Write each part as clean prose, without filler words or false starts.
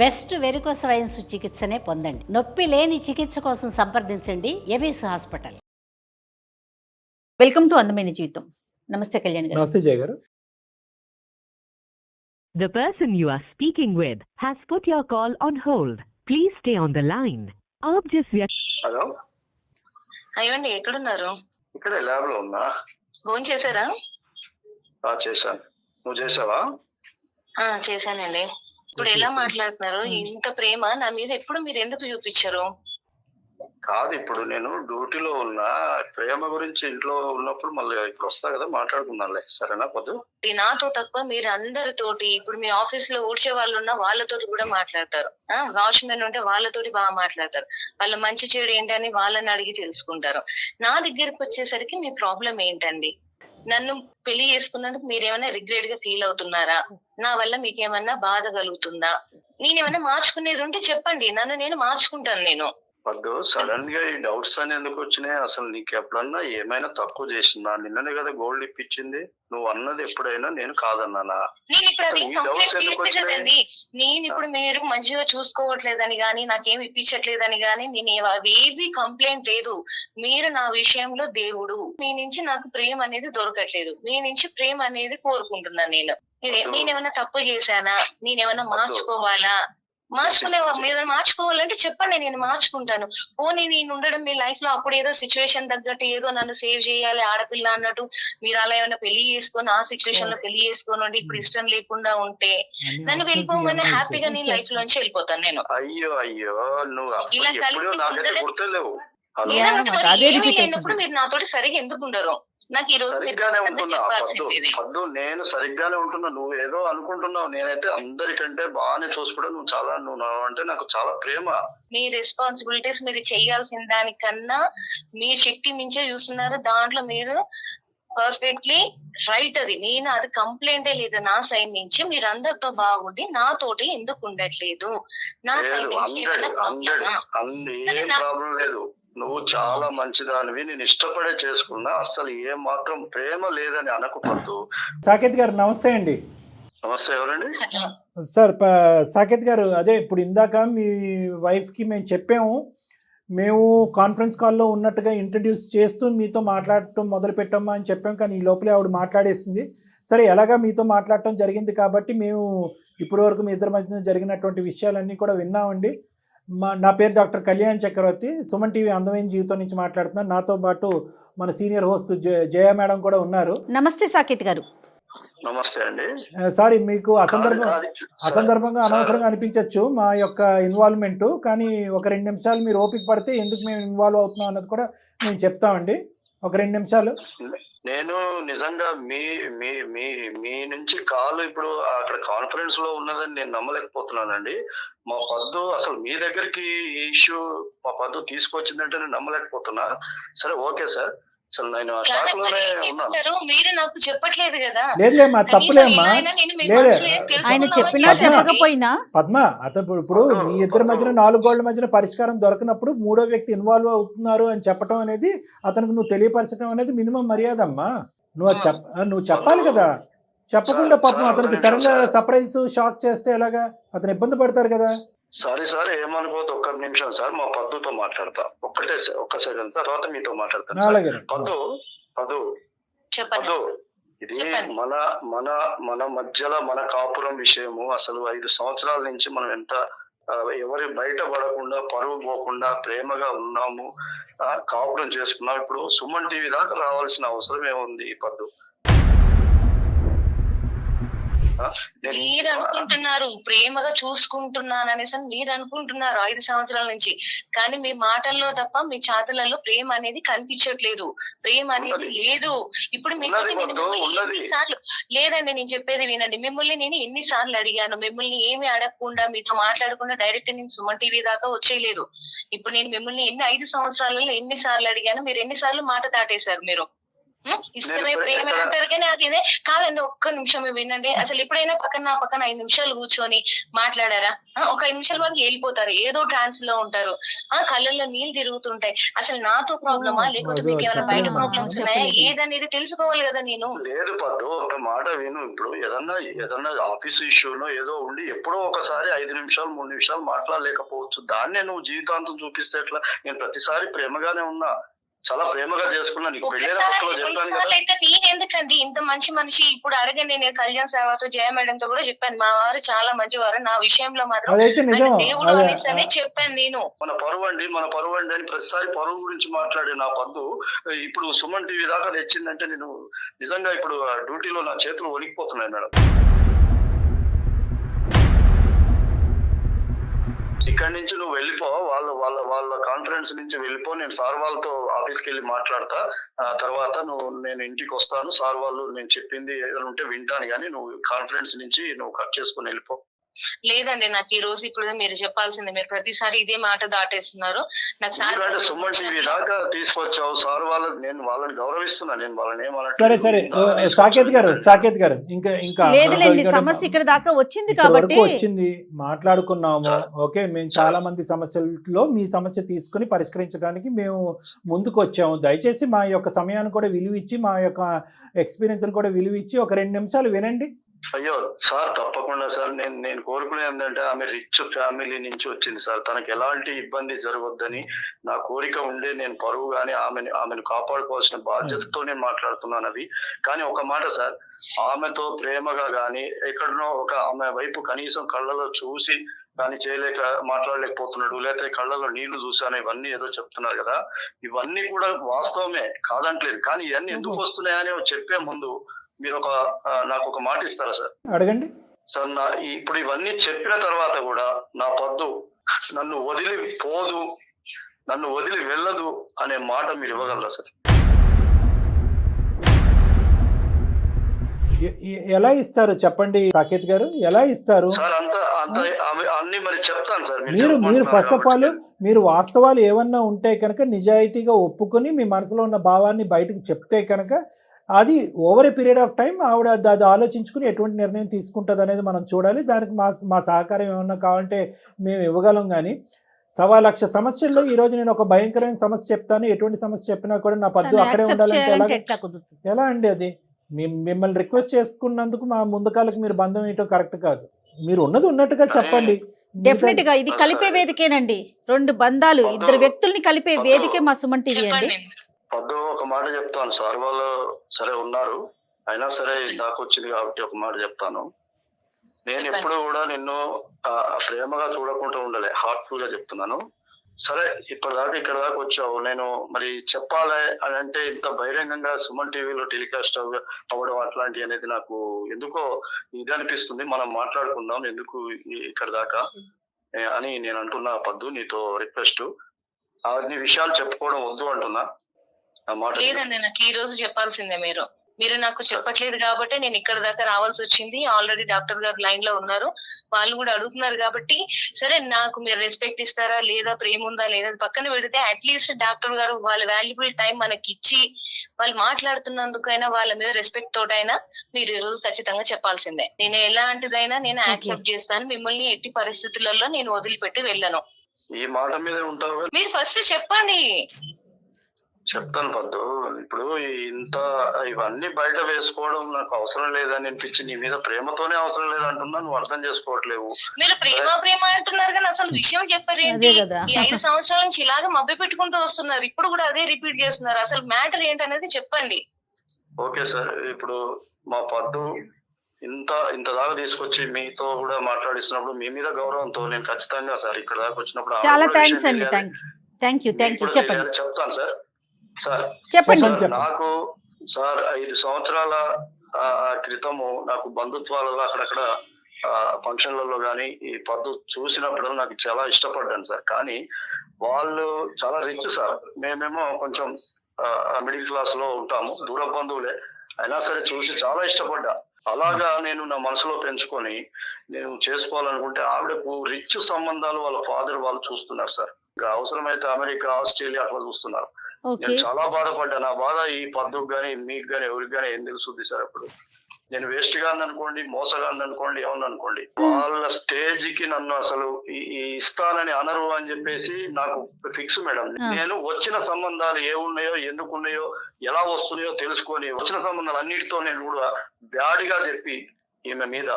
Best varicose veins చికిత్సనే పొందండి. నొప్పి లేని చికిత్స కోసం సంప్రదించండి ఎబిస్ హాస్పిటల్. వెల్కమ్ టు అందమైన జీవితం. నమస్తే కళ్యాణ్ గారు. నమస్తే జయ గారు. The person you are speaking with has put your call on hold. Please stay on the line. आप जिस व्यक्ति హలో, అయ్యండి ఎక్కడున్నారు? ఇక్కడ ల్యాబ్ లో ఉన్నా. ఫోన్ చేశారా? చేశాను. నువ్వు చేసావా? చేశానండి. ఇప్పుడు ఎలా మాట్లాడుతున్నారు? ఇంత ప్రేమ నా మీద ఎప్పుడు మీరు ఎందుకు చూపించారు? కాదు, ఇప్పుడు నేను డ్యూటీలో ఉన్నా. ప్రేమ గురించి ఇంట్లో ఉన్నప్పుడు మళ్ళీ ఇప్పుడు వస్తా కదా, మాట్లాడుకుందాంలే, సరేనా? పొద్దు నాతో తప్ప మీరు అందరితోటి, ఇప్పుడు మీ ఆఫీస్ లో ఊడ్చే వాళ్ళు ఉన్నా వాళ్ళతోటి కూడా మాట్లాడతారు. వాచ్మెన్ ఉంటే వాళ్ళతోటి బాగా మాట్లాడతారు. వాళ్ళ మంచి చెడు ఏంటని వాళ్ళని అడిగి తెలుసుకుంటారు. నా దగ్గరకు వచ్చేసరికి మీ ప్రాబ్లం ఏంటండి? నన్ను పెళ్లి చేసుకున్నందుకు మీరేమైనా రిగ్రెట్ గా ఫీల్ అవుతున్నారా? నా వల్ల మీకేమన్నా బాధ కలుగుతుందా? నేనేమన్నా మార్చుకునేది ఉంటే చెప్పండి, నన్ను నేను మార్చుకుంటాను. నేను పొద్దు సడన్ గా ఈ డౌట్స్ అని ఎందుకు వచ్చినాయి? అసలు నీకు ఎప్పుడన్నా ఏమైనా తక్కువ చేసిందా? నిన్ననే కదా గోల్డ్ ఇప్పించింది. నువ్వు అన్నది ఎప్పుడైనా నేను కాదన్నానా? నేను ఇప్పుడు అది కంప్లైంట్ చేయలేదండి. నేను ఇప్పుడు మీరు మంచిగా చూసుకోవట్లేదని గానీ, నాకేమి ఇప్పించట్లేదని గానీ నేను అవేవి కంప్లైంట్ లేదు. మీరు నా విషయంలో దేవుడు. మీ నుంచి నాకు ప్రేమ అనేది దొరకట్లేదు. మీ నుంచి ప్రేమ అనేది కోరుకుంటున్నాను. నేనేమన్నా తప్పు చేశానా? నేనేమన్నా మార్చుకోవాలా? మీరు మార్చుకోవాలంటే చెప్పండి, నేను మార్చుకుంటాను. పోనీ నేను ఉండడం మీ లైఫ్ లో అప్పుడు ఏదో సిచ్యువేషన్ తగ్గట్టు ఏదో నన్ను సేవ్ చేయాలి ఆడపిల్ల అన్నట్టు మీరు అలా ఏమైనా పెళ్లి చేసుకొని ఆ సిచ్యువేషన్ లో పెళ్లి చేసుకొని ఇప్పుడు ఇష్టం లేకుండా ఉంటే నన్ను వెళ్ళిపోమని హ్యాపీగా నేను లైఫ్ లోంచి వెళ్ళిపోతాను. నేను అయ్యో అయ్యో, నువ్వు ఇలా నాకైతే గుర్తులేవు. ఏమీ లేనప్పుడు మీరు నాతోటి సరిగా ఎందుకు ఉండరు? నాకు ఈ రోజు సరిగ్గానే ఉంటున్నా పద్దు, నేను సరిగ్గానే ఉంటున్నా. నువ్వు ఏదో అనుకుంటున్నావు. నేనైతే అందరికంటే బాగానే చూసుకుంటా. నువ్వు అంటే నాకు చాలా ప్రేమ. మీ రెస్పాన్సిబిలిటీస్ మీరు చేయాల్సిన దానికన్నా మీ శక్తి మించే చూస్తున్నారు. దాంట్లో మీరు పర్ఫెక్ట్లీ రైట్. అది అది కంప్లైంటే లేదు నా సైడ్ నుంచి. మీరు అందరితో బాగుండి నాతోటి ఎందుకు ఉండట్లేదు? నా సైడ్ నుంచి ఏం ప్రాబ్లం లేదు. నువ్వు చాలా మంచిదానివి. నేను ఇష్టపడే చేసుకున్నా. అసలు ఏ మాత్రం ప్రేమ లేదని అనకపోతు. సాకేత్ గారు నమస్తే అండి. నమస్తే, ఎవరండి? సార్ సాకేత్ గారు, అదే ఇప్పుడు ఇందాక మీ వైఫ్కి మేము చెప్పాము, మేము కాన్ఫరెన్స్ కాల్లో ఉన్నట్టుగా ఇంట్రడ్యూస్ చేస్తూ మీతో మాట్లాడటం మొదలు పెట్టామా అని చెప్పాం. కానీ ఈ లోపలే ఆవిడ మాట్లాడేసింది. సరే, ఎలాగా మీతో మాట్లాడటం జరిగింది కాబట్టి మేము ఇప్పటి వరకు మీ ఇద్దరి మధ్య జరిగినటువంటి విషయాలన్నీ కూడా విన్నామండి. నా పేరు డాక్టర్ కళ్యాణ్ చక్రవర్తి, సుమన్ టీవీ అందమైన జీవితం నుంచి మాట్లాడుతున్నాను. నాతో పాటు మన సీనియర్ హోస్ట్ జయ మేడం కూడా ఉన్నారు. నమస్తే సాకేత్ గారు. నమస్తే అండి. సారీ, మీకు అసందర్భంగా అనవసరంగా అనిపించవచ్చు మా యొక్క ఇన్వాల్వ్మెంట్. కానీ ఒక 2 నిమిషాలు మీరు ఓపిక పడితే ఎందుకు మేము ఇన్వాల్వ్ అవుతున్నాం అన్నది కూడా మేము చెప్తామండి. ఒక 2 నిమిషాలు. నేను నిజంగా మీ మీ మీ మీ నుంచి కాల్ ఇప్పుడు అక్కడ కాన్ఫరెన్స్ లో ఉన్నదని నేను నమ్మలేకపోతున్నానండి. మా పద్దు అసలు మీ దగ్గరికి ఈ ఇష్యూ మా పద్దు తీసుకొచ్చిందంటే నేను నమ్మలేకపోతున్నా. సరే, ఓకే సార్. అసలు నేను ఆ షాక్ లోనే ఉన్నాను. మీరు నాకు చెప్పట్లేదు కదా. లేదులేమ్మా, తప్పులేమ్మా. ఆయన చెప్పినా చెప్పకపోయినా పద్మ, అతను ఇప్పుడు మీ ఇద్దరి మధ్యన 4 గోళ్ల మధ్యన పరిష్కారం దొరకనప్పుడు 3వ వ్యక్తి ఇన్వాల్వ్ అవుతున్నారు అని చెప్పడం అనేది, అతనికి నువ్వు తెలియపరచడం అనేది మినిమం మర్యాద అమ్మా. నువ్వు చెప్పాలి కదా. చెప్పకుండా పాపం అతనికి సడన్ గా సర్ప్రైజ్ షాక్ చేస్తే ఎలాగా? అతను ఇబ్బంది పడతారు కదా. సారీ సార్, ఏమనుకోవద్దు. ఒక్క నిమిషం సార్, మా పద్దుతో మాట్లాడతా. ఒక్క సెకండ్, తర్వాత మీతో మాట్లాడతాను. పద్దు, ఇది మన మధ్యలో మన కాపురం విషయము. అసలు 5 సంవత్సరాల నుంచి మనం ఎంత ఎవరి బయట పడకుండా, పరువు పోకుండా ప్రేమగా ఉన్నాము, కాపురం చేసుకున్నాం. ఇప్పుడు సుమన్ టీవీ దాకా రావాల్సిన అవసరం ఏముంది పద్దు? మీరు అనుకుంటున్నారు ప్రేమగా చూసుకుంటున్నాను అనేసి మీరు అనుకుంటున్నారు 5 సంవత్సరాల నుంచి. కానీ మీ మాటల్లో తప్ప మీ చేతలలో ప్రేమ అనేది కనిపించట్లేదు. ప్రేమ అనేది లేదు. ఇప్పుడు ఎన్నిసార్లు లేదండి, నేను చెప్పేది వినండి. మిమ్మల్ని నేను ఎన్నిసార్లు అడిగాను? మిమ్మల్ని ఏమి అడగకుండా మీతో మాట్లాడకుండా డైరెక్ట్ నేను సుమన్ టీవీ దాకా వచ్చేయలేదు. ఇప్పుడు నేను మిమ్మల్ని 5 సంవత్సరాలలో ఎన్నిసార్లు అడిగాను? మీరు ఎన్నిసార్లు మాట దాటేశారు? మీరు ఇష్టమే ప్రేమ అంటారు కానీ అది ఇదే కాదండి. ఒక్క నిమిషం వినండి. అసలు ఎప్పుడైనా నా పక్కన 5 నిమిషాలు కూర్చొని మాట్లాడారా? ఒక 5 నిమిషాల వరకు వెళ్ళిపోతారు, ఏదో ట్రాన్స్ లో ఉంటారు, కళ్ళల్లో నీళ్ళు తిరుగుతుంటాయి. అసలు నాతో ప్రాబ్లమా లేకపోతే మీకు ఏమైనా బయట ప్రాబ్లమ్స్ ఉన్నాయా ఏదనేది తెలుసుకోవాలి కదా. నేను లేదు పద్దు, ఒక మాట విను. ఇప్పుడు ఏదన్నా ఆఫీస్ ఇష్యూనో ఏదో ఉండి ఎప్పుడో ఒకసారి 5 నిమిషాలు 3 నిమిషాలు మాట్లాడలేకపోవచ్చు. దాన్నే నువ్వు జీవితాంతం చూపిస్తే ఎట్లా? నేను ప్రతిసారి ప్రేమగానే ఉన్నా, చాలా ప్రేమగా చేసుకున్నా. నీకు పెళ్ళైన కొత్తలో చెప్పాను కదా. అయితే నేను ఎందుకండి ఇంత మంచి మనిషి? ఇప్పుడు అడగండి, నేను కళ్యాణ్ సార్తో జయ మేడం తో కూడా చెప్పాను, మా వారు చాలా మంచివారు, నా విషయంలో మాత్రం దేవుడు అనేసి చెప్పాను నేను. మన పరువు అండి అని ప్రతిసారి పరువు గురించి మాట్లాడే నా పద్దు ఇప్పుడు సుమన్ టీవీ దాకా తెచ్చిందంటే నేను నిజంగా ఇప్పుడు డ్యూటీలో నా చేతులు వణికిపోతున్నాయి మేడం. ఇక్కడి నుంచి నువ్వు వెళ్ళిపో, వాళ్ళ కాన్ఫరెన్స్ నుంచి వెళ్ళిపో. నేను సార్ వాళ్ళతో ఆఫీస్కి వెళ్ళి మాట్లాడతా. తర్వాత నేను ఇంటికి వస్తాను. సార్ వాళ్ళు నేను చెప్పింది ఏదైనా ఉంటే వింటాను, కానీ నువ్వు కాన్ఫరెన్స్ నుంచి నువ్వు కట్ చేసుకుని వెళ్ళిపో. లేదండి, నాకు ఈ రోజు ఇప్పుడు మీరు చెప్పాల్సింది. మీరు ప్రతిసారి ఇదే మాట దాటేస్తున్నారు. నాకు సుమన్ టీవీ దాకా తీసుకొచ్చావు సార్ వాళ్ళు, నేను వాళ్ళని గౌరవిస్తున్నా. నేను వాళ్ళని సరే సాకేత్ గారు ఇంకా లేదులేండి, సమస్య ఇక్కడ దాకా వచ్చింది కాబట్టి వచ్చింది, మాట్లాడుకున్నాము. ఓకే, మేము చాలా మంది సమస్యల్లో మీ సమస్య తీసుకుని పరిష్కరించడానికి మేము ముందుకు వచ్చాము. దయచేసి మా యొక్క సమయాన్ని కూడా విలువ ఇచ్చి, మా యొక్క ఎక్స్పీరియన్స్ కూడా విలువ ఇచ్చి ఒక 2 నిమిషాలు వినండి. అయ్యో సార్, తప్పకుండా సార్. నేను కోరుకునేది ఏంటంటే, ఆమె రిచ్ ఫ్యామిలీ నుంచి వచ్చింది సార్. తనకి ఎలాంటి ఇబ్బంది జరగొద్దని నా కోరిక ఉండే నేను పరువు గానీ ఆమెను కాపాడుకోవాల్సిన బాధ్యతతో నేను మాట్లాడుతున్నాను అవి. కానీ ఒక మాట సార్, ఆమెతో ప్రేమగా గానీ ఎక్కడనో ఆమె వైపు కనీసం కళ్ళలో చూసి కానీ మాట్లాడలేకపోతున్నాడు, లేకపోతే కళ్ళలో నీళ్లు చూసాను, ఇవన్నీ ఏదో చెప్తున్నారు కదా. ఇవన్నీ కూడా వాస్తవమే, కాదంటలేదు. కానీ ఇవన్నీ ఎందుకు వస్తున్నాయని చెప్పే ముందు మీరు నాకు ఒక మాట ఇస్తారా సార్? అడగండి సార్. ఇప్పుడు ఇవన్నీ చెప్పిన తర్వాత కూడా నా పద్దు నన్ను వదిలి పోదు, నన్ను వదిలి వెళ్ళదు అనే మాట మీరు ఇవ్వగలరా సార్? ఎలా ఇస్తారు చెప్పండి సాకేత్ గారు, ఎలా ఇస్తారు సార్? అన్ని మరి చెప్తాను సార్. మీరు ఫస్ట్ ఆఫ్ ఆల్ మీరు వాస్తవాలు ఏమన్నా ఉంటే కనుక నిజాయితీగా ఒప్పుకొని మీ మనసులో ఉన్న భావాన్ని బయటకు చెప్తే కనుక అది over a period of time ఆవిడ అది ఆలోచించుకుని ఎటువంటి నిర్ణయం తీసుకుంటుంది అనేది మనం చూడాలి. దానికి మా సహకారం ఏమన్నా కావాలంటే మేము ఇవ్వగలం. కానీ 1,00,000 సమస్యల్లో ఈ రోజు నేను ఒక భయంకరమైన సమస్య చెప్తాను, ఎటువంటి సమస్య చెప్పినా కూడా నా పద్దు అక్కడే ఉండాలంటే ఎలా అండి? అది మిమ్మల్ని రిక్వెస్ట్ చేసుకున్నందుకు మా ముందుకాలకు మీరు బంధం ఏంటో కరెక్ట్ కాదు. మీరు ఉన్నది ఉన్నట్టుగా చెప్పండి. డెఫినెట్ గా ఇది కలిపే వేదికేనండి. 2 బంధాలు, 2 వ్యక్తుల్ని కలిపే వేదికే మా సుమన్ టీవీ అండి. పద్దు ఒక మాట చెప్తాను. సార్ వాళ్ళు సరే ఉన్నారు, అయినా సరే దాకా వచ్చింది కాబట్టి ఒక మాట చెప్తాను. నేను ఎప్పుడు కూడా నిన్ను ప్రేమగా చూడకుండా ఉండలే, హార్ట్ఫుల్ గా చెప్తున్నాను. సరే ఇప్పటిదాకా ఇక్కడ దాకా వచ్చావు, నేను మరి చెప్పాలి అని అంటే ఇంత బహిరంగంగా సుమన్ టీవీలో టెలికాస్ట్ అవ్వడం అట్లాంటి అనేది నాకు ఎందుకో ఇది అనిపిస్తుంది. మనం మాట్లాడుకుందాం ఎందుకు ఇక్కడ దాకా అని నేను అంటున్నా. పద్దు నీతో రిక్వెస్ట్, అన్ని విషయాలు చెప్పుకోవడం వద్దు అంటున్నా. లేదండి, నాకు ఈ రోజు చెప్పాల్సిందే. మీరు నాకు చెప్పట్లేదు కాబట్టి నేను ఇక్కడ దాకా రావాల్సి వచ్చింది. ఆల్రెడీ డాక్టర్ గారు లైన్ లో ఉన్నారు, వాళ్ళు కూడా అడుగుతున్నారు కాబట్టి సరే నాకు మీరు రెస్పెక్ట్ ఇస్తారా లేదా, ప్రేమ ఉందా లేదా పక్కన పెడితే అట్లీస్ట్ డాక్టర్ గారు వాళ్ళ వాల్యుబుల్ టైం మనకి ఇచ్చి వాళ్ళు మాట్లాడుతున్నందుకైనా వాళ్ళ మీద రెస్పెక్ట్ తోటైనా మీరు ఈ రోజు ఖచ్చితంగా చెప్పాల్సిందే. నేను ఎలాంటిదైనా నేను యాక్సెప్ట్ చేస్తాను, మిమ్మల్ని ఎట్టి పరిస్థితులలో నేను వదిలిపెట్టి వెళ్ళను. ఈ మాట మీద ఉంటావు, మీరు ఫస్ట్ చెప్పండి. చెప్తాను పద్దు. ఇప్పుడు ఇవన్నీ బయట వేసుకోవడం నాకు అవసరం లేదని అనిపించి నీ మీద ప్రేమతోనే అవసరం లేదంటున్నా, నువ్వు అర్థం చేసుకోవట్లేవు. మీరు ప్రేమ అంటున్నారు కానీ అసలు విషయం చెప్పారేంటి? ఈ 5 సంవత్సరాల నుంచి ఇలాగ మభ్య పెట్టుకుంటూ వస్తున్నారు, ఇప్పుడు కూడా అదే రిపీట్ చేస్తున్నారు. అసలు మ్యాటర్ ఏంటనేది చెప్పండి. ఓకే సార్, ఇప్పుడు మా పద్దు ఇంత దాకా తీసుకొచ్చి మీతో కూడా మాట్లాడిస్తున్నప్పుడు మీ మీద గౌరవంతో నేను ఖచ్చితంగా సార్ ఇక్కడ దాకా వచ్చినప్పుడు చాలా థ్యాంక్స్ అండి. థ్యాంక్ యూ చెప్పండి. చెప్తాను సార్. చెప్పండి. నాకు సార్ 5 సంవత్సరాల క్రితము నాకు బంధుత్వాలలో అక్కడక్కడ ఫంక్షన్లలో కానీ ఈ పద్దు చూసినప్పుడు నాకు చాలా ఇష్టపడ్డాను సార్. కానీ వాళ్ళు చాలా రిచ్ సార్, మేమేమో కొంచెం మిడిల్ క్లాస్ లో ఉంటాము, దూర బంధువులే, అయినా సరే చూసి చాలా ఇష్టపడ్డా. అలాగా నేను నా మనసులో పెంచుకొని నేను చేసుకోవాలనుకుంటే ఆవిడకు రిచ్ సంబంధాలు వాళ్ళ ఫాదర్ వాళ్ళు చూస్తున్నారు సార్. ఇంకా అవసరమైతే అమెరికా, ఆస్ట్రేలియా అట్లా చూస్తున్నారు. ఓకే. నేను చాలా బాధపడ్డా. నా బాధ ఈ పద్దుకు గానీ మీకు గానీ ఎవరికి గానీ ఏం తెలుస్తుంది సార్ అప్పుడు. నేను వేస్ట్ గా అనుకోండి, మోసగాన్ని అనుకోండి, ఏమన్నా అనుకోండి, వాళ్ళ స్టేజ్ కి నన్ను అసలు ఈ ఇస్తానని అనరు అని చెప్పేసి నాకు ఫిక్స్ మేడం. నేను వచ్చిన సంబంధాలు ఏమున్నాయో, ఎందుకు ఉన్నాయో, ఎలా వస్తున్నాయో తెలుసుకొని వచ్చిన సంబంధాలు అన్నిటితో నేను కూడా బ్యాడ్ గా చెప్పి ఈమె మీద,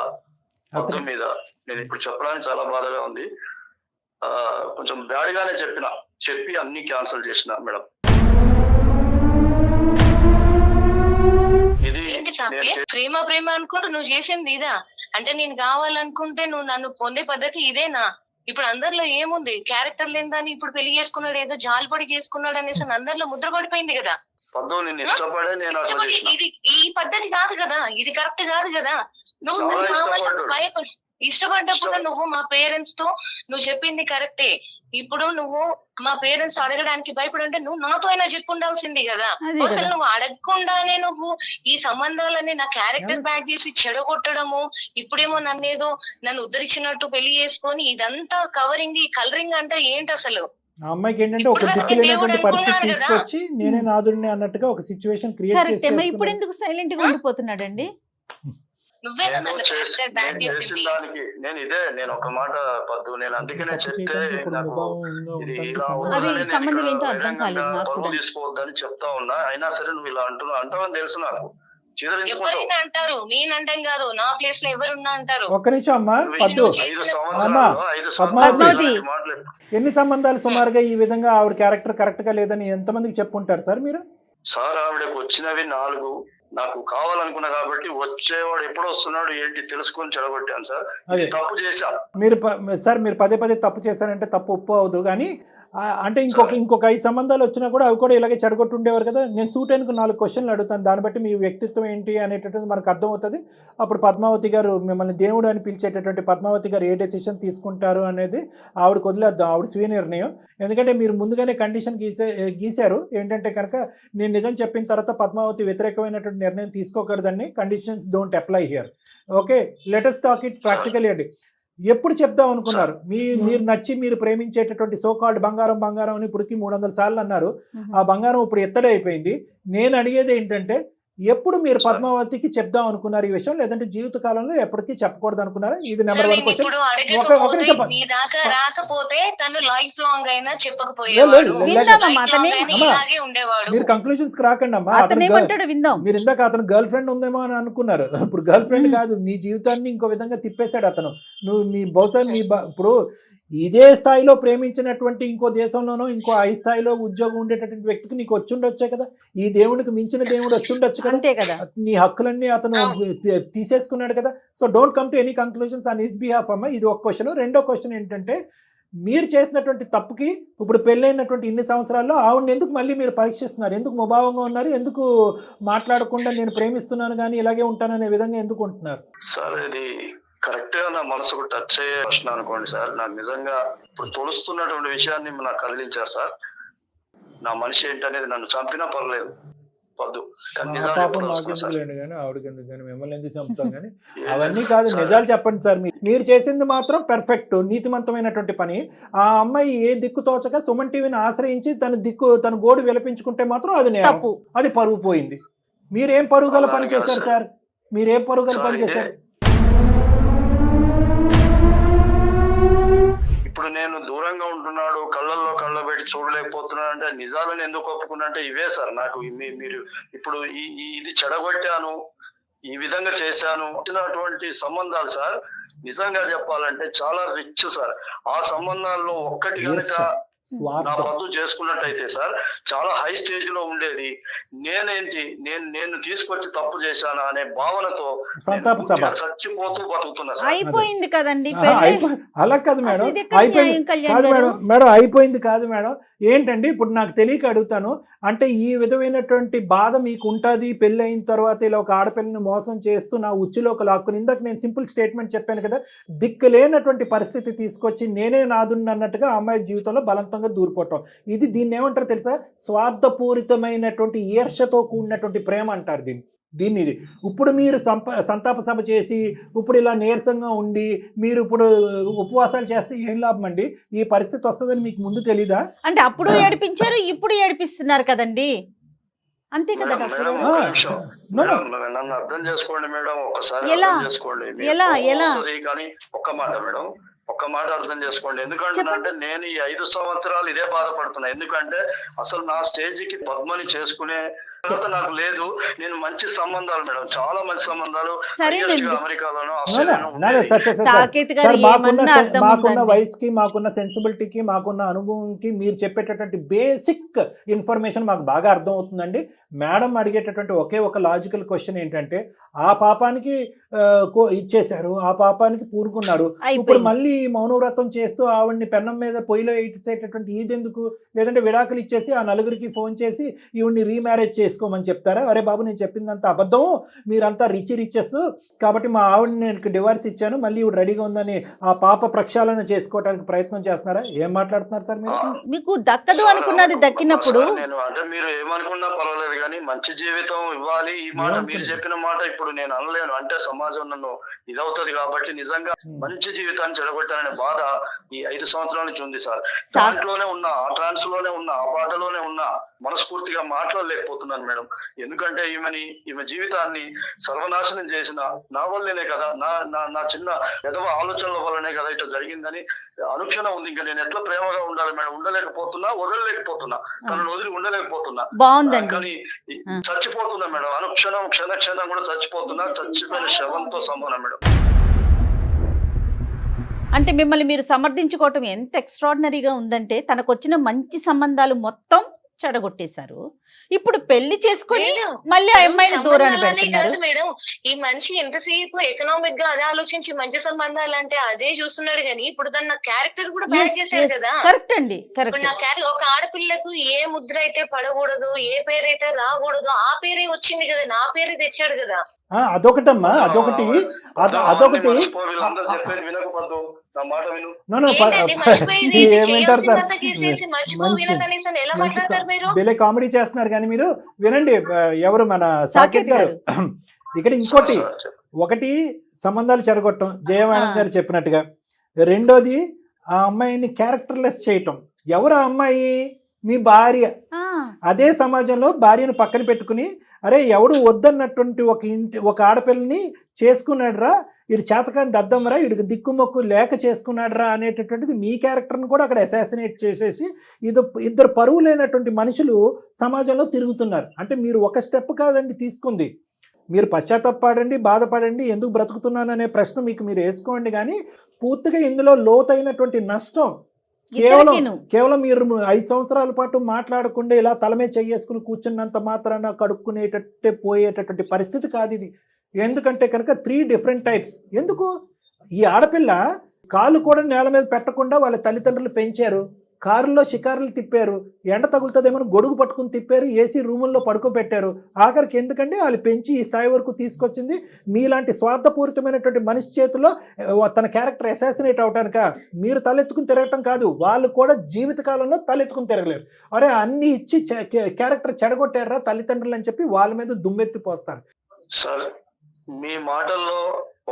పద్దు మీద, నేను ఇప్పుడు చెప్పడానికి చాలా బాధగా ఉంది, కొంచెం బ్యాడ్ గానే చెప్పి అన్ని క్యాన్సిల్ చేసిన మేడం. ఏంటి చాపే ప్రేమ అనుకుంటూ నువ్వు చేసింది ఇదా? అంటే నేను కావాలనుకుంటే నువ్వు నన్ను పొందే పద్ధతి ఇదేనా? ఇప్పుడు అందరిలో ఏముంది, క్యారెక్టర్ లేదని ఇప్పుడు పెళ్లి చేసుకున్నాడు, ఏదో జాలిపడి చేసుకున్నాడు అనేసి అందరిలో ముద్ర పడిపోయింది కదా. ఇది ఈ పద్ధతి కాదు కదా, ఇది కరెక్ట్ కాదు కదా. నువ్వు కావాలని భయపడి ఇష్టపడ్డప్పుడు నువ్వు మా పేరెంట్స్ తో నువ్వు చెప్పింది కరెక్టే. ఇప్పుడు నువ్వు మా పేరెంట్స్ అడగడానికి భయపడంటే నువ్వు నాతో అయినా చెప్పి ఉండాల్సింది కదా. అసలు నువ్వు అడగకుండానే నువ్వు ఈ సంబంధాలని నా క్యారెక్టర్ బ్యాడ్ చేసి చెడగొట్టడము, ఇప్పుడేమో నన్ను ఉద్ధరించినట్టు పెళ్లి చేసుకొని ఇదంతా కవరింగ్, ఈ కలరింగ్ అంటే ఏంటి అసలు? ఆ అమ్మాయికి ఏంటంటే ఒక దిక్కులేనటువంటి పరిస్థితి తీసుకొచ్చి నేనే నాదుడిని అన్నట్టుగా ఒక సిచ్యువేషన్ క్రియేట్ చేసి ఇప్పుడు ఎందుకు సైలెంట్ గా ఉండిపోతున్నాడండి? నేను ఒక మాట పద్దు, నేను అందుకనే చెప్తే అది సంబంధం ఏంటో అర్థం కాలేదు నాకు. పరువు తీసుకోవద్దని చెప్తా ఉన్నా, అయినా సరే నువ్వు ఇలా అంటావని తెలుసు నాకు. ఎవరైనా అంటారు, నేను అంటాం కాదు, నా ప్లేస్ లో ఎవరున్నా అంటారు. ఒక్క నిమిషం అమ్మా పద్దు, పద్మావతి ఎన్ని సంబంధాలు సుమారుగా ఈ విధంగా ఆవిడ క్యారెక్టర్ కరెక్ట్ గా లేదని ఎంతమందికి చెప్పుంటారు సార్ మీరు? సార్ ఆవిడకు వచ్చినవి 4, నాకు కావాలనుకున్నా కాబట్టి వచ్చేవాడు ఎప్పుడు వస్తున్నాడు ఏంటి తెలుసుకొని చెడగొట్టాను సార్. తప్పు చేశా మీరు సార్, మీరు పదే తప్పు చేశారంటే తప్పు ఒప్పు అవదు, కానీ అంటే ఇంకొక 5 సంబంధాలు వచ్చినా కూడా అవి కూడా ఇలాగే చెడగొట్టు ఉండేవారు కదా. నేను సూటానికి 4 క్వశ్చన్లు అడుగుతాను, దాన్ని బట్టి మీ వ్యక్తిత్వం ఏంటి అనేటటువంటి మనకు అర్థమవుతుంది. అప్పుడు పద్మావతి గారు, మిమ్మల్ని దేవుడు అని పిలిచేటటువంటి పద్మావతి గారు ఏ డెసిషన్ తీసుకుంటారు అనేది ఆవిడకు వదిలేద్దాం, ఆవిడ స్వీయ నిర్ణయం. ఎందుకంటే మీరు ముందుగానే కండిషన్ గీశారు ఏంటంటే కనుక నేను నిజం చెప్పిన తర్వాత పద్మావతి వ్యతిరేకమైనటువంటి నిర్ణయం తీసుకోకూడదని, conditions don't apply here. Okay, let us talk it practically అండి. ఎప్పుడు చెప్దాం అనుకున్నారు? మీరు నచ్చి మీరు ప్రేమించేటటువంటి సోకాల్డ్ బంగారం అని ఇప్పటికి 300 సార్లు అన్నారు. ఆ బంగారం ఇప్పుడు ఎత్తడి అయిపోయింది. నేను అడిగేది ఏంటంటే, ఎప్పుడు మీరు పద్మావతికి చెప్దాం అనుకున్నారు ఈ విషయం, లేదంటే జీవిత కాలంలో ఎప్పటికీ చెప్పకూడదు అనుకున్నారా? ఇది నెంబర్ 1 క్వశ్చన్. మీరు కంక్లూజన్స్ రాకండి అమ్మా. మీరు ఇందాక అతను గర్ల్ ఫ్రెండ్ ఉందేమో అని అనుకున్నారు, ఇప్పుడు గర్ల్ ఫ్రెండ్ కాదు, నీ జీవితాన్ని ఇంకో విధంగా తిప్పేశాడు అతను. నువ్వు బహుశా ఇప్పుడు ఇదే స్థాయిలో ప్రేమించినటువంటి ఇంకో దేశంలోనో ఇంకో 5 స్థాయిలో ఉద్యోగం ఉండేటటువంటి వ్యక్తికి నీకు వచ్చుండొచ్చే కదా. ఈ దేవునికి మించిన దేవుడు వచ్చుండొచ్చు కదా. నీ హక్కులన్నీ అతను తీసేసుకున్నాడు కదా. So don't come to any conclusions on his behalf అమ్మ. ఇది ఒక క్వశ్చన్. రెండో క్వశ్చన్ ఏంటంటే, మీరు చేసినటువంటి తప్పుకి ఇప్పుడు పెళ్ళైనటువంటి ఇన్ని సంవత్సరాల్లో ఆవిడని ఎందుకు మళ్ళీ మీరు పరీక్షిస్తున్నారు? ఎందుకు ముభావంగా ఉన్నారు? ఎందుకు మాట్లాడకుండా నేను ప్రేమిస్తున్నాను కానీ ఇలాగే ఉంటాననే విధంగా ఎందుకు ఉంటున్నారు? సార్ ఇది కరెక్ట్ గా నా మనసుకు టచ్ అయ్యే ప్రశ్న అనుకోండి సార్. నాకు నిజంగా ఇప్పుడు తొలుస్తున్నటువంటి విషయాన్ని నాకు కదిలించారు సార్. నా మనిషి ఏంటనేది నన్ను చంపినా పర్లేదు పద్దు, మిమ్మల్ని ఎందుకు చంపుతాం కానీ అవన్నీ కాదు, నిజాలు చెప్పండి సార్. మీరు చేసింది మాత్రం పర్ఫెక్ట్, నీతిమంతమైనటువంటి పని. ఆ అమ్మాయి ఏ దిక్కు తోచక సుమన్ టీవీని ఆశ్రయించి తన గోడు విలపించుకుంటే మాత్రం అది తప్పు, అది పరువు పోయింది. మీరేం పరువు గల పని చేశారు సార్? మీరేం పరువు గల పని చేశారు? ఇప్పుడు నేను దూరంగా ఉంటున్నాడు, కళ్ళల్లో కళ్ళ పెట్టి చూడలేకపోతున్నాడు అంటే నిజాలను ఎందుకు ఒప్పుకున్నా అంటే ఇవే సార్. నాకు మీరు ఇప్పుడు ఇది చెడగొట్టాను, ఈ విధంగా చేశాను వచ్చినటువంటి సంబంధాలు సార్, నిజంగా చెప్పాలంటే చాలా రిచ్ సార్. ఆ సంబంధాల్లో ఒక్కటి కనుక నా పద్దు చేసుకున్నట్టయితే సార్ చాలా హై స్టేజ్ లో ఉండేది. నేను తీసుకొచ్చి తప్పు చేశానా అనే భావనతో చచ్చిపోతూ బతుకుతున్నా సార్. అయిపోయింది కదండి. అలా కాదు మేడం, మేడం అయిపోయింది కాదు మేడం. ఏంటండి ఇప్పుడు నాకు తెలియక అడుగుతాను, అంటే ఈ విధమైనటువంటి బాధ మీకు ఉంటుంది పెళ్ళి అయిన తర్వాత ఇలా ఒక ఆడపిల్లని మోసం చేస్తూ నా ఉచ్చులోకి లాక్కుని, ఇందాక నేను సింపుల్ స్టేట్మెంట్ చెప్పాను కదా, దిక్కు లేనటువంటి పరిస్థితి తీసుకొచ్చి నేనే నాదుని అన్నట్టుగా అమ్మాయి జీవితంలో బలవంతంగా దూరిపోవటం. దీన్ని ఏమంటారు తెలుసా? స్వార్థపూరితమైనటువంటి ఈర్ష్యతో కూడినటువంటి ప్రేమ అంటారు దీన్ని. దీన్ని ఇది ఇప్పుడు మీరు సంతాప సభ చేసి ఇప్పుడు ఇలా నీరసంగా ఉండి మీరు ఇప్పుడు ఉపవాసాలు చేస్తే ఏం లాభం అండి? ఈ పరిస్థితి వస్తుందని మీకు ముందు తెలీదా? అంటే అప్పుడు ఏడిపించారు, ఇప్పుడు ఏడిపిస్తున్నారు కదండి, అంతే కదా మేడం, డాక్టర్ మేడం, గారు? ఒక్క నిమిషం. మేడం, నన్ను అర్థం చేసుకోండి మేడం, ఒకసారి ఎలా? అర్థం చేసుకోండి. మీకు ఎలా? ఎలా? వస్తది కానీ ఒక్క మాట మేడం, ఒక్క మాట అర్థం చేసుకోండి. ఎందుకంటే నేను ఈ 5 సంవత్సరాలు ఇదే బాధపడుతున్నా. ఎందుకంటే అసలు నా స్టేజ్ కి పద్మని చేసుకునే అర్హత నాకు లేదు. నేను మంచి సంబంధాలు మేడం, చాలా మంచి సంబంధాలు సరేనండి. అమెరికాలోను ఆస్ట్రేలియాలో సాకేత్ గారు ఏమన్నా అర్థం మాకున్న ఉందండి? వయసుకి, మాకున్న సెన్సిబిలిటీకి, మాకున్న అనుభవంకి మీరు చెప్పేటటువంటి బేసిక్ ఇన్ఫర్మేషన్ మాకు బాగా అర్థం అవుతుందండి. మేడం అడిగేటటువంటి ఒకే ఒక లాజికల్ క్వశ్చన్ ఏంటంటే, ఆ పాపానికి ఇచ్చేశారు, ఆ పాపానికి పూనుకున్నారు, ఇప్పుడు అయిపోయింది. మళ్ళీ మౌనవ్రతం చేస్తూ ఆవిడ్ని పెన్నం మీద పొయ్యిలో ఇచ్చేటటువంటి ఇదెందుకు? లేదంటే విడాకులు ఇచ్చేసి ఆ నలుగురికి ఫోన్ చేసి ఈవిడ్ని రీమ్యారేజ్ చేసుకోమని చెప్తారా? అరే బాబు, నేను చెప్పిందంత అబద్ధం, మీరంతా రిచెస్, కాబట్టి మా ఆవిడని నేను డివోర్స్ ఇచ్చాను, మళ్ళీ ఈవిడ రెడీగా ఉందని ఆ పాప ప్రక్షాళన చేసుకోవడానికి ప్రయత్నం చేస్తున్నారా? ఏం మాట్లాడుతున్నారు సార్ మీరు? మీకు దక్కదు అనుకున్నది దక్కినప్పుడు నేను అంటే మీరు ఏమనుకున్నా పర్వాలేదు కానీ మంచి జీవితం ఇవ్వాలి. ఈ మాట మీరు చెప్పిన మాట ఇప్పుడు నేను అనలేను. అంటే సమాజం నన్ను ఇదవుతుంది కాబట్టి నిజంగా మంచి జీవితాన్ని చెడగొట్టాలనే బాధ ఈ 5 సంవత్సరాల నుంచి ఉంది సార్. దాంట్లోనే ఉన్నా, ఆ ట్రాన్స్ లోనే ఉన్నా, ఆ బాధలోనే ఉన్నా, మనస్ఫూర్తిగా మాట్లాడలేకపోతున్నాను మేడం. ఎందుకంటే ఈమె జీవితాన్ని సర్వనాశనం చేసిన నా వల్లనే కదా, నా చిన్న ఎదవ ఆలోచనల వల్లనే కదా ఇట్లా జరిగిందని అనుక్షణం ఉంది. ఇంకా నేను ఎట్లా ప్రేమగా ఉండాలి మేడం? ఉండలేకపోతున్నా, వదలలేకపోతున్నా, తనను వదిలి ఉండలేకపోతున్నా. బాగుందండి. కానీ చచ్చిపోతున్నా మేడం, అనుక్షణం క్షణం కూడా చచ్చిపోతున్నా. చచ్చిపోయిన శవంతో సమానం మేడం. అంటే మిమ్మల్ని మీరు సమర్థించుకోవటం ఎంత ఎక్స్ట్రాడినరీగా ఉందంటే, తనకు వచ్చిన మంచి సంబంధాలు మొత్తం చెడగొట్టేశారు. ఇప్పుడు పెళ్లి చేసుకుని లేదు. మళ్ళీ ఆ అమ్మాయిని దూరాన్ని సంబంధాలనే పెడుతున్నారు. కాదు మేడం, ఈ మనిషి ఎంతసేపు ఎకనామిక్ గా అదే ఆలోచించి మంచి సంబంధాలు అంటే అదే చూస్తున్నాడు కానీ ఇప్పుడు తన క్యారెక్టర్ కూడా బ్యాడ్ చేశాడు కదా. కరెక్ట్ అండి, ఇప్పుడు కరెక్ట్. నా క్యారెక్టర్, ఒక ఆడపిల్లకు ఏ ముద్ర అయితే పడకూడదు, ఏ పేరైతే రాకూడదు, ఆ పేరే వచ్చింది కదా, నా పేరే తెచ్చాడు కదా. అదొకటమ్మా, అదొకటి వీళ్ళందరూ చెప్పేది వినకపోద్దు, నా మాట విను. ఏంటండి మర్చిపోయేది? ఇది చేయాల్సిందంతా చేసేసి మర్చిపో వినకనీసం ఎలా మాట్లాడతారు మీరు? వీళ్ళే కామెడీ చేస్తున్నారు కానీ మీరు వినండి. ఎవరు మన సాకేత్ గారు ఇక్కడ ఇంకోటి, ఒకటి సంబంధాలు చెడగొట్టడం జయవాణం గారు చెప్పినట్టుగా, రెండోది ఆ అమ్మాయిని క్యారెక్టర్లెస్ చేయటం. ఎవరు ఆ అమ్మాయి? మీ భార్య. అదే సమాజంలో భార్యను పక్కన పెట్టుకుని, అరే ఎవడు వద్దన్నటువంటి ఒక ఆడపిల్లని చేసుకున్నాడురా, ఇడు చేతకాని దద్దమ్మరా, ఇడికి దిక్కుమొక్కు లేక చేసుకున్నాడురా అనేటటువంటిది మీ క్యారెక్టర్ని కూడా అక్కడ అసాసినేట్ చేసేసి ఇద్దరు పరువు లేనటువంటి మనుషులు సమాజంలో తిరుగుతున్నారు. అంటే మీరు ఒక స్టెప్ కాదండి తీసుకుంది, మీరు పశ్చాత్తాపడండి, బాధపడండి, ఎందుకు బ్రతుకుతున్నాను అనే ప్రశ్న మీకు మీరు వేసుకోండి. కానీ పూర్తిగా ఇందులో లోతైనటువంటి నష్టం కేవలం మీరు 5 సంవత్సరాల పాటు మాట్లాడకుండా ఇలా తలమే చేసుకుని కూర్చున్నంత మాత్రాన కడుక్కునేటట్టే పోయేటటువంటి పరిస్థితి కాదు ఇది. ఎందుకంటే కనుక 3 డిఫరెంట్ టైప్స్. ఎందుకు ఈ ఆడపిల్ల కాళ్ళు కూడా నేల మీద పెట్టకుండా వాళ్ళ తల్లిదండ్రులు పెంచారు, కారుల్లో షికారులు తిప్పారు, ఎండ తగులుతుందేమో గొడుగు పట్టుకుని తిప్పారు, ఏసీ రూముల్లో పడుకోబెట్టారు. ఆఖరికి ఎందుకంటే వాళ్ళు పెంచి ఈ స్థాయి వరకు తీసుకొచ్చింది మీలాంటి స్వార్థపూరితమైనటువంటి మనిషి చేతిలో తన క్యారెక్టర్ అసాసినేట్ అవటానిక? మీరు తలెత్తుకుని తిరగటం కాదు, వాళ్ళు కూడా జీవితకాలంలో తలెత్తుకుని తిరగలేరు. అరే అన్ని ఇచ్చి క్యారెక్టర్ చెడగొట్టారా తల్లిదండ్రులు అని చెప్పి వాళ్ళ మీద దుమ్మెత్తి పోస్తారు. సార్ మీ మాటల్లో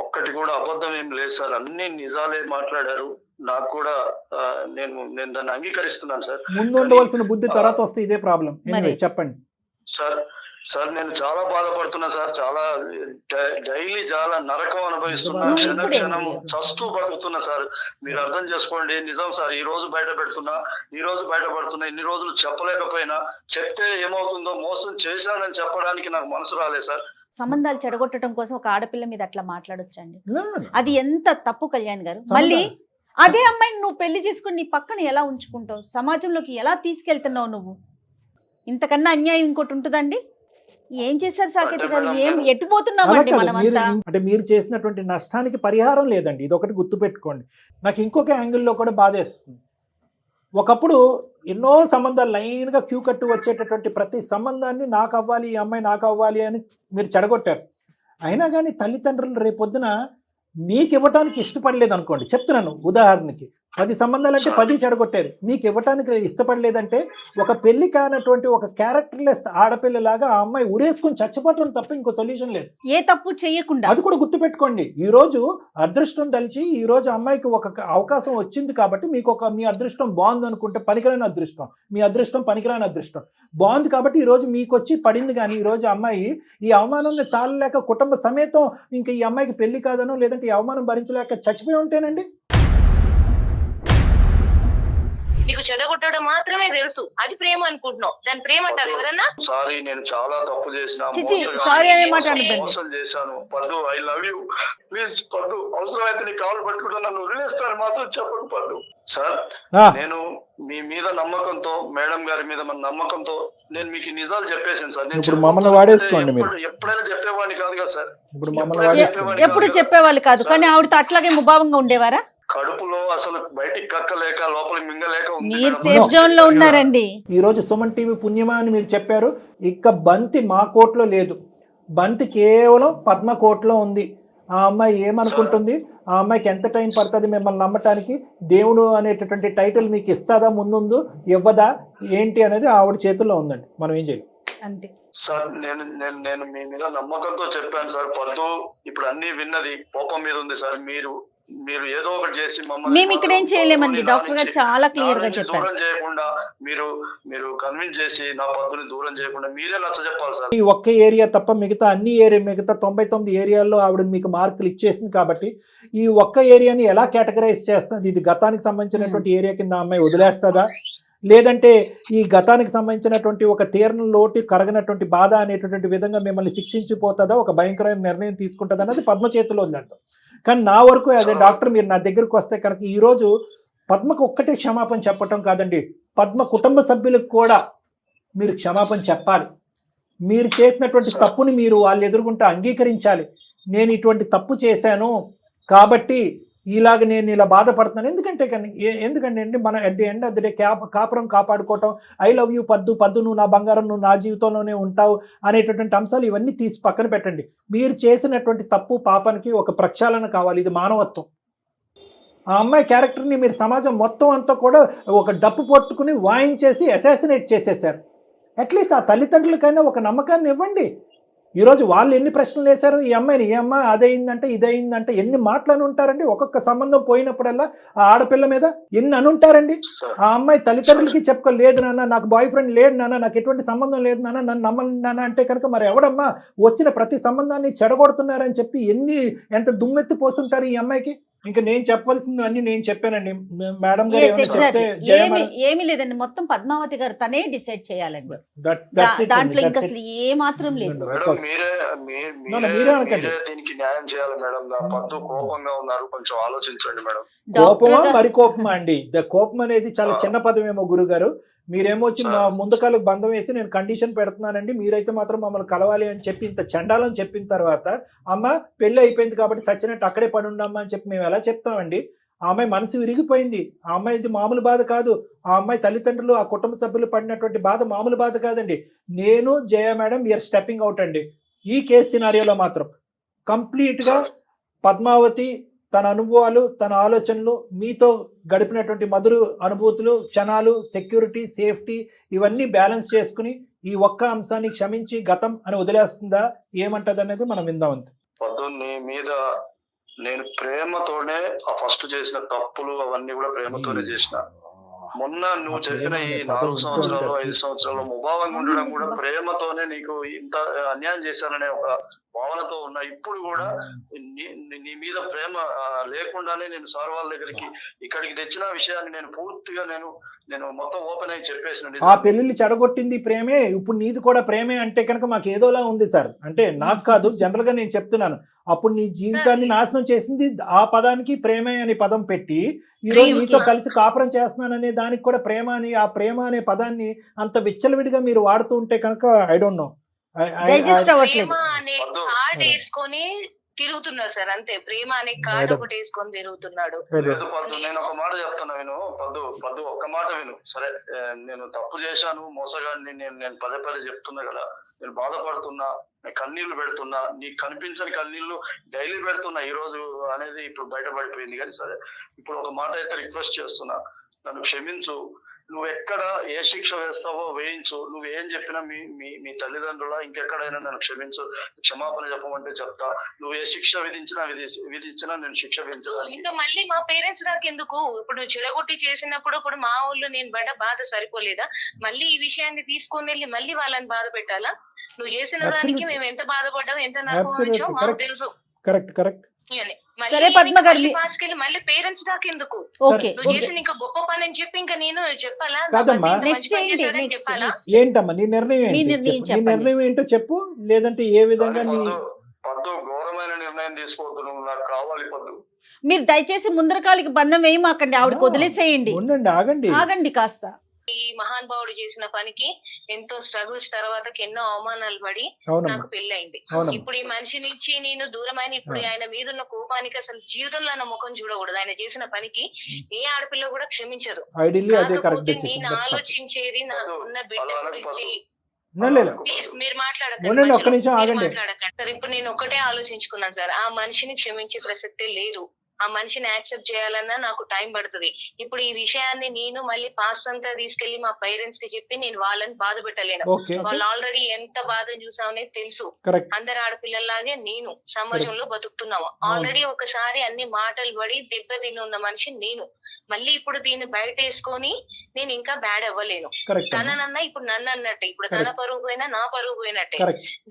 ఒక్కటి కూడా అబద్ధం ఏం లేదు సార్, అన్ని నిజాలే మాట్లాడారు. నాకు కూడా నేను దాన్ని అంగీకరిస్తున్నాను సార్. ముందు ఉండవలసిన బుద్ధి తర్వాత వస్తే ఇదే ప్రాబ్లం. చెప్పండి సార్ నేను చాలా బాధపడుతున్నా సార్, చాలా డైలీ చాలా నరకం అనుభవిస్తున్నా, క్షణం చస్తూ బతుకుతున్నా సార్. మీరు అర్థం చేసుకోండి. నిజం సార్, ఈ రోజు బయట పెడుతున్నా, ఇన్ని రోజులు చెప్పలేకపోయినా, చెప్తే ఏమవుతుందో, మోసం చేశానని చెప్పడానికి నాకు మనసు రాలేదు సార్. సంబంధాలు చెడగొట్టడం కోసం ఒక ఆడపిల్ల మీద అట్లా మాట్లాడొచ్చండి? అది ఎంత తప్పు కళ్యాణ్ గారు. మళ్ళీ అదే అమ్మాయిని నువ్వు పెళ్లి చేసుకుని నీ పక్కన ఎలా ఉంచుకుంటావు? సమాజంలోకి ఎలా తీసుకెళ్తున్నావు నువ్వు? ఇంతకన్నా అన్యాయం ఇంకోటి ఉంటుందండి? ఏం చేశారు సాకేత్ గారు? ఏం ఎట్టుపోతున్నామండి మనమంతా? అంటే మీరు చేసినటువంటి నష్టానికి పరిహారం లేదండి, ఇది ఒకటి గుర్తుపెట్టుకోండి. నాకు ఇంకొక యాంగిల్లో కూడా బాధేస్తుంది. ఒకప్పుడు ఎన్నో సంబంధాలు లైన్గా క్యూ కట్టు వచ్చేటటువంటి ప్రతి సంబంధాన్ని నాకు అవ్వాలి, ఈ అమ్మాయి నాకు అవ్వాలి అని మీరు చెడగొట్టారు. అయినా కానీ తల్లిదండ్రులు రేపొద్దున మీకు ఇవ్వటానికి ఇష్టపడలేదు అనుకోండి, చెప్తున్నాను ఉదాహరణకి, 10 సంబంధాలు అంటే 10 చెడగొట్టారు. మీకు ఇవ్వటానికి ఇష్టపడలేదంటే ఒక పెళ్లి కానటువంటి ఒక క్యారెక్టర్లెస్ ఆడపిల్లలాగా ఆ అమ్మాయి ఉరేసుకుని చచ్చిపోవటం తప్ప ఇంకో సొల్యూషన్ లేదు. ఏ తప్పు చేయకుండా. అది కూడా గుర్తుపెట్టుకోండి. ఈ రోజు అదృష్టం తలిచి ఈ రోజు అమ్మాయికి ఒక అవకాశం వచ్చింది కాబట్టి మీకు మీ అదృష్టం బాగుంది అనుకుంటే పనికిరాని అదృష్టం, మీ అదృష్టం పనికిరాని అదృష్టం బాగుంది కాబట్టి ఈ రోజు మీకు వచ్చి పడింది. కానీ ఈ రోజు అమ్మాయి ఈ అవమానాన్ని తాళలేక కుటుంబ సమేతం ఇంకా ఈ అమ్మాయికి పెళ్లి కాదనో లేదంటే ఈ అవమానం భరించలేక చచ్చిపోయి ఉంటేనండి. నీకు చెడగొట్టడం మాత్రమే తెలుసు, అది ప్రేమ అనుకుంటున్నావు. దాని ప్రేమ అంటారు ఎవరన్నా? సారీ, నేను చాలా తప్పు చేసిన, మోసం చేశాను. పద్దు, ఐ లవ్ యూ, ప్లీజ్ పద్దు, అవసరమైతే నీ కాలు పట్టుకుంటా నన్ను వదిలేస్తాను మాత్రం చెప్పండి పద్దు. సార్, నేను మీ మీద నమ్మకంతో, మేడం గారి మీద మన నమ్మకంతో నేను మీకు నిజాలు చెప్పేసాను సార్. నేను మమ్మల్ని వాడేసుకోండి. ఎప్పుడైనా చెప్పేవాడిని కాదు కదా సార్. ఎప్పుడు చెప్పేవాళ్ళు కాదు, కానీ ఆవిడతో అట్లాగే ముభావంగా ఉండేవారా? కడుపులో అసలు బయటికి కక్కలేక లోపల మింగలేక మీరు సేఫ్ జోన్ లో ఉన్నారండి. ఈ రోజు సుమన్ టీవీ పుణ్యమా అని మీరు చెప్పారు. ఇక బంతి మా కోర్టులో లేదు, బంతి కేవలం పద్మ కోర్టులో ఉంది. ఆ అమ్మాయి ఏమనుకుంటుంది, ఆ అమ్మాయికి ఎంత టైం పడుతుంది మిమ్మల్ని నమ్మటానికి, దేవుడు అనేటటువంటి టైటిల్ మీకు ఇస్తుందా, ముందు ఇవ్వదా ఏంటి అనేది ఆవిడ చేతుల్లో ఉందండి. మనం ఏం చేయాలి అంతే సార్. నేను మీ మీద నమ్మకంతో చెప్పాను సార్. పద్దు ఇప్పుడు అన్ని విన్నది, కోపం మీద ఉంది సార్. మీరు ఏదో ఒకటి చేసి మేము ఇక్కడ ఏం చేయలేమండి. డాక్టర్ గారు చాలా క్లియర్ గా చెప్పారు. దూరం చేయకుండా మీరు కన్విన్స్ చేసి నా పద్దుని దూరం చేయకుండా మీరే నచ్చ చెప్పాలి సార్. ఈ ఒక్క ఏరియా తప్ప మిగతా అన్ని మిగతా 99 ఏరియాల్లో ఆవిడ మీకు మార్కులు ఇచ్చేసింది కాబట్టి ఈ ఒక్క ఏరియాని ఎలా కేటగరైజ్ చేస్తుంది? ఇది గతానికి సంబంధించినటువంటి ఏరియా కింద అమ్మాయి వదిలేస్తుందా, లేదంటే ఈ గతానికి సంబంధించినటువంటి ఒక తీరణ లోటు కరగనటువంటి బాధ అనేటటువంటి విధంగా మిమ్మల్ని శిక్షించిపోతుందా, ఒక భయంకరమైన నిర్ణయం తీసుకుంటుందా అన్నది పద్మ చేతిలో వదిలేద్దాం. కానీ నా వరకు అదే డాక్టర్, మీరు నా దగ్గరకు వస్తే కనుక ఈరోజు పద్మకు ఒక్కటే క్షమాపణ చెప్పటం కాదండి, పద్మ కుటుంబ సభ్యులకు కూడా మీరు క్షమాపణ చెప్పాలి. మీరు చేసినటువంటి తప్పుని మీరు వాళ్ళు ఎదుర్కొంటే అంగీకరించాలి. నేను ఇటువంటి తప్పు చేశాను కాబట్టి ఇలాగ నేను ఇలా బాధపడుతున్నాను. ఎందుకంటే అండి మన at the end of the day కాపురం కాపాడుకోవటం, ఐ లవ్ యూ పద్దు, పద్దు నువ్వు నా బంగారం, నువ్వు నా జీవితంలోనే ఉంటావు అనేటటువంటి అంశాలు ఇవన్నీ తీసి పక్కన పెట్టండి. మీరు చేసినటువంటి తప్పు పాపానికి ఒక ప్రక్షాళన కావాలి. ఇది మానవత్వం. ఆ అమ్మాయి క్యారెక్టర్ని మీరు సమాజం మొత్తం అంతా కూడా ఒక డప్పు పట్టుకుని వాయించేసి అసాసినేట్ చేసేసారు. అట్లీస్ట్ ఆ తల్లిదండ్రులకైనా ఒక నమ్మకాన్ని ఇవ్వండి. ఈరోజు వాళ్ళు ఎన్ని ప్రశ్నలు వేశారు ఈ అమ్మాయిని, ఏ అమ్మ అదయిందంటే ఇదయిందంటే ఎన్ని మాటలు ఉంటారండి. ఒక్కొక్క సంబంధం పోయినప్పుడల్లా ఆ ఆడపిల్ల మీద ఎన్ని అనుంటారండి. ఆ అమ్మాయి తల్లిదండ్రులకి చెప్పుకోలేదు నాన్న, నాకు బాయ్ ఫ్రెండ్ లేడు నాన్న, నాకు ఎటువంటి సంబంధం లేదు నాన్న, నన్ను నమ్మను నాన్న అంటే కనుక మరి ఎవడమ్మా వచ్చిన ప్రతి సంబంధాన్ని చెడగొడుతున్నారని చెప్పి ఎంత దుమ్మెత్తి పోసుంటారు ఈ అమ్మాయికి. ఇంకా నేను చెప్పవలసింది అన్ని నేను చెప్పానండి. మేడం గారు ఏమీ లేదండి, మొత్తం పద్మావతి గారు తనే డిసైడ్ చేయాలండి. దాంట్లో ఇంకా అసలు ఏ మాత్రం లేదు. దీనికి న్యాయం చేయాలి మేడం. పద్దు కోపంగా ఉన్నారు, కొంచెం ఆలోచించండి మేడం. కోపమా మరి కోపమా అండి? కోపం అనేది చాలా చిన్న పదమేమో గురుగారు. మీరేమో వచ్చి మా ముందు కాళ్ళకు బంధం వేసి నేను కండిషన్ పెడుతున్నానండి, మీరైతే మాత్రం మమ్మల్ని కలవాలి అని చెప్పి ఇంత చండాలని చెప్పిన తర్వాత అమ్మ పెళ్లి అయిపోయింది కాబట్టి సచ్చినట్టు అక్కడే పడి ఉండమ్మా అని చెప్పి మేము ఎలా చెప్తామండి? ఆ అమ్మాయి మనసు విరిగిపోయింది. ఆ అమ్మాయిది మామూలు బాధ కాదు. ఆ అమ్మాయి తల్లిదండ్రులు, ఆ కుటుంబ సభ్యులు పడినటువంటి బాధ మామూలు బాధ కాదండి. నేను జయ మేడం వీఆర్ స్టెప్పింగ్ అవుట్ అండి. ఈ కేసు సినారియోలో మాత్రం కంప్లీట్గా పద్మావతి తన అనుభవాలు, తన ఆలోచనలు, మీతో గడిపినటువంటి మధుర అనుభూతులు, క్షణాలు, సెక్యూరిటీ, సేఫ్టీ ఇవన్నీ బ్యాలెన్స్ చేసుకుని ఈ ఒక్క అంశాన్ని క్షమించి గతం అని వదిలేస్తుందా, ఏమంటది అనేది మనం విందాం. అంతే. పొద్దున్నే మీద నేను ప్రేమతోనే ఆ ఫస్ట్ చేసిన తప్పులు అవన్నీ కూడా ప్రేమతోనే చేసిన. మొన్న నువ్వు చెప్పిన ఈ 4 సంవత్సరాలు 5 సంవత్సరాలు ముభావంగా ఉండడం కూడా ప్రేమతోనే నీకు ఇంత అన్యాయం చేశాననే ఒక భావనతో ఉన్నా. ఇప్పుడు కూడా నీ మీద ప్రేమ లేకుండానే నేను సార్ వాళ్ళ దగ్గరికి ఇక్కడికి తెచ్చిన విషయాన్ని నేను పూర్తిగా నేను మొత్తం ఓపెన్ అయ్యి చెప్పేసిన. ఆ పెళ్లిళ్ళు చెడగొట్టింది ప్రేమే, ఇప్పుడు నీది కూడా ప్రేమే అంటే కనుక మాకు ఏదోలా ఉంది సార్. అంటే నాకు కాదు, జనరల్ గా నేను చెప్తున్నాను. అప్పుడు నీ జీవితాన్ని నాశనం చేసింది ఆ పదానికి ప్రేమే అనే పదం పెట్టి ఈరోజు నీతో కలిసి కాపురం చేస్తున్నాననే దానికి కూడా ప్రేమ అని, ఆ ప్రేమ అనే పదాన్ని అంత విచ్చలవిడిగా మీరు వాడుతూ ఉంటే కనుక ఐ డోంట్ నో. తిరుగుతున్నారు సార్, అంతే. ప్రేమ అనే కార్డు ఒకటి వేసుకొని తిరుగుతున్నాడు. నేను ఒక మాట చెప్తున్నా విను పద్దు ఒక్క మాట విను. సరే, నేను తప్పు చేశాను, మోసగాడిని, నేను పదే చెప్తున్నా కదా. నేను బాధపడుతున్నా, కన్నీళ్లు పెడుతున్నా, నీకు కనిపించని కన్నీళ్లు డైలీ పెడుతున్నా ఈ రోజు అనేది ఇప్పుడు బయటపడిపోయింది. కానీ సరే, ఇప్పుడు ఒక మాట అయితే రిక్వెస్ట్ చేస్తున్నా, నన్ను క్షమించు. నువ్వు ఎక్కడ ఏ శిక్ష వేస్తావో వేయించు, నువ్వు ఏం చెప్పినా మీ తల్లిదండ్రుల ఇంకెక్కడైనా నన్ను క్షమించు, క్షమాపణ చెప్పమంటే చెప్తా. నువ్వు ఏ శిక్ష విధించినా నేను శిక్ష విధించడానికి. ఇంకా మళ్ళీ మా పేరెంట్స్ నాకెందుకు? ఇప్పుడు నువ్వు చెడగొట్టి చేసినప్పుడు ఇప్పుడు మా ఊళ్ళో నేను పడ్డ బాధ సరిపోలేదా? మళ్ళీ ఈ విషయాన్ని తీసుకొని వెళ్ళి మళ్ళీ వాళ్ళని బాధ పెట్టాలా? నువ్వు చేసిన దానికి మేము ఎంత బాధపడ్డాం, ఎంత నష్టం మాకు తెలుసు. కరెక్ట్. సరే పద్మ గారు, మళ్ళీ పేరెంట్స్ దాకా ఎందుకు? ఓకే, నువ్వు చేసిన ఇంకా గొప్ప పని అని చెప్పి ఇంకా నేను చెప్పాలా? కాదమ్మా, చెప్పాలా? ఏంటమ్మా నీ నిర్ణయం ఏంటో చెప్పు, లేదంటే ఏ విధంగా నీ పద్దు ఘోరమైన నిర్ణయం తీసుకోవద్దు, నువ్వు నాకు కావాలి పద్దు. మీరు దయచేసి ముందరకాలికి బంధం వేయమాకండి, ఆవిడకి వదిలేసేయండి. ఆగండి కాస్త. ఈ మహానుభావుడు చేసిన పనికి ఎంతో స్ట్రగుల్స్ తర్వాత ఎన్నో అవమానాలు పడి నాకు పెళ్ళయింది. ఇప్పుడు ఈ మనిషి నుంచి నేను దూరమైన ఇప్పుడు ఆయన మీద ఉన్న కోపానికి అసలు జీవితంలో నా ముఖం చూడకూడదు. ఆయన చేసిన పనికి ఏ ఆడపిల్ల కూడా క్షమించదు. కాకపోతే నేను ఆలోచించేది నాకు ఉన్న బిడ్డ గురించి. మీరు మాట్లాడకండి. సార్ ఇప్పుడు నేను ఒకటే ఆలోచించుకున్నాను సార్, ఆ మనిషిని క్షమించే ప్రసక్తే లేదు. ఆ మనిషిని యాక్సెప్ట్ చేయాలన్నా నాకు టైం పడుతుంది. ఇప్పుడు ఈ విషయాన్ని నేను మళ్ళీ పాస్ట్ అంతా తీసుకెళ్లి మా పేరెంట్స్ కి చెప్పి నేను వాళ్ళని బాధ పెట్టలేను. వాళ్ళు ఆల్రెడీ ఎంత బాధ చూసామనేది తెలుసు. అందరు ఆడపిల్లలాగే నేను సమాజంలో బతుకుతున్నాము. ఆల్రెడీ ఒకసారి అన్ని మాటలు పడి దెబ్బ తిని ఉన్న మనిషి నేను. మళ్ళీ ఇప్పుడు దీన్ని బయట వేసుకొని నేను ఇంకా బ్యాడ్ అవ్వలేను. తననన్నా ఇప్పుడు నన్ను అన్నట్టే, ఇప్పుడు తన పరువు పోయినా నా పరువు పోయినట్టే.